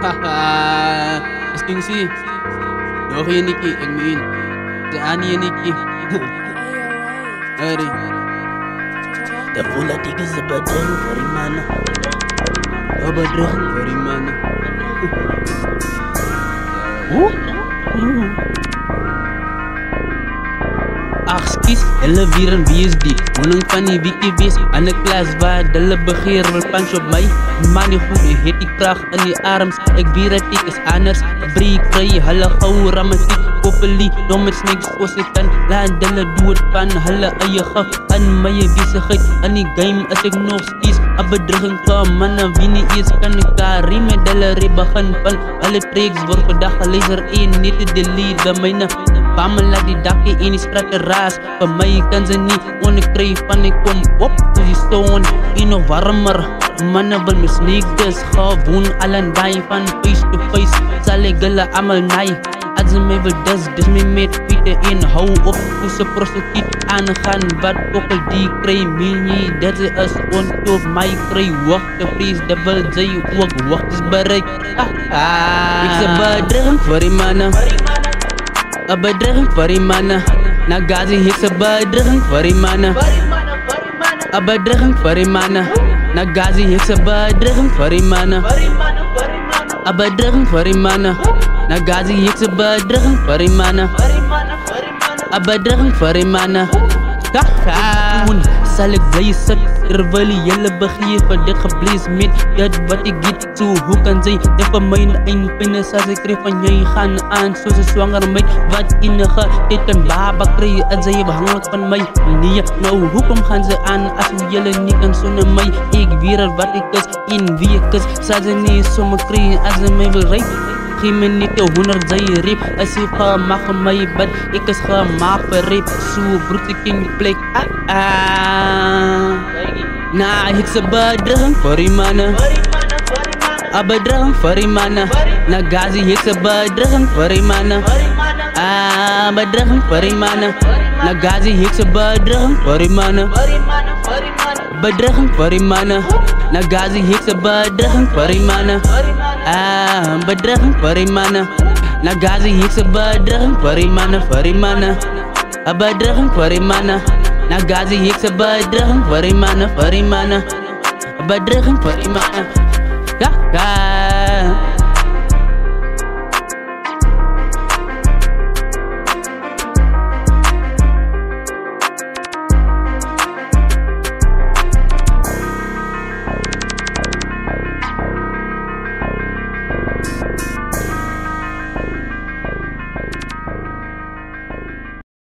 Haha, astingsi. Okay Niki, Egmin. Saan yan Niki? Ari. The full ticket is a bedroom for him, man. Abadra, Farimana. Akskis, hulle weer in BSD. Woning van die wiki wees aan 'n klas waar hulle begeer wil punch op my. Man, die goed het die krag in die arms. Ek weer het is anders. Breek kry hulle gou ramatiek. Koppelie, dom met snakes oos ek kan. Laat hulle dood van hulle eie gif. In my besigheid, in die game is ek nog steeds 'n bedreiging van manne wie nie eens kan carry met hulle begin van. Alle tracks word vandag gelezer en net te delete by myne. Pamela die dakkie in die straat raas. Vir my kan ze nie onderkry van ek kom op. Dus die staan en nog warmer. Manne wil my sneak dus gewoon allen die van face to face. Sal ek hulle amal naai. As my wil dis my met Pieter en hou op hoe se prostituut aangaan. Wat ook al die kry nie, dat ze is on top my kry. Wacht de vrees, de wil jy ook wacht is bereik. Ek se bedreiging vir die manne. 'n bedreiging vir die manne. Nagazi hekse bedreiging vir die manne. 'n bedreiging vir die manne. Nagazi hekse bedreiging vir die manne. 'n bedreiging vir die manne. Nagazi hekse bedreiging vir die manne. 'n bedreiging vir die manne. Sal ek bly sit terwyl julle begeer vir dit geblees met dit wat ek het so hoe kan sy dit vir my eindpyn as ek kry van jy gaan aan soos 'n swanger meid wat enige dit kan baba kry as jy afhanklik van my nee nou hoekom gaan sy aan as julle nie kan sonder my ek weer wat ek is en wie ek is sal sy nie sommer kry as sy my wil ry. Geen minuut 100 jy rip as jy gemaak vir my bid ek is gemaak vir rip so broed ek in die plek nah ek se bedreiging vir die manne 'n bedreiging vir die manne Nagazi ek se bedreiging vir die manne bedreiging vir die manne Nagazi ek se bedreiging vir die manne bedreiging vir die manne Nagazi ek se bedreiging vir die manne bedreiging vir die manne Nagazi ek se bedreiging vir die manne 'n bedreiging vir die manne Nagazi ek se bedreiging vir die manne 'n bedreiging vir die manne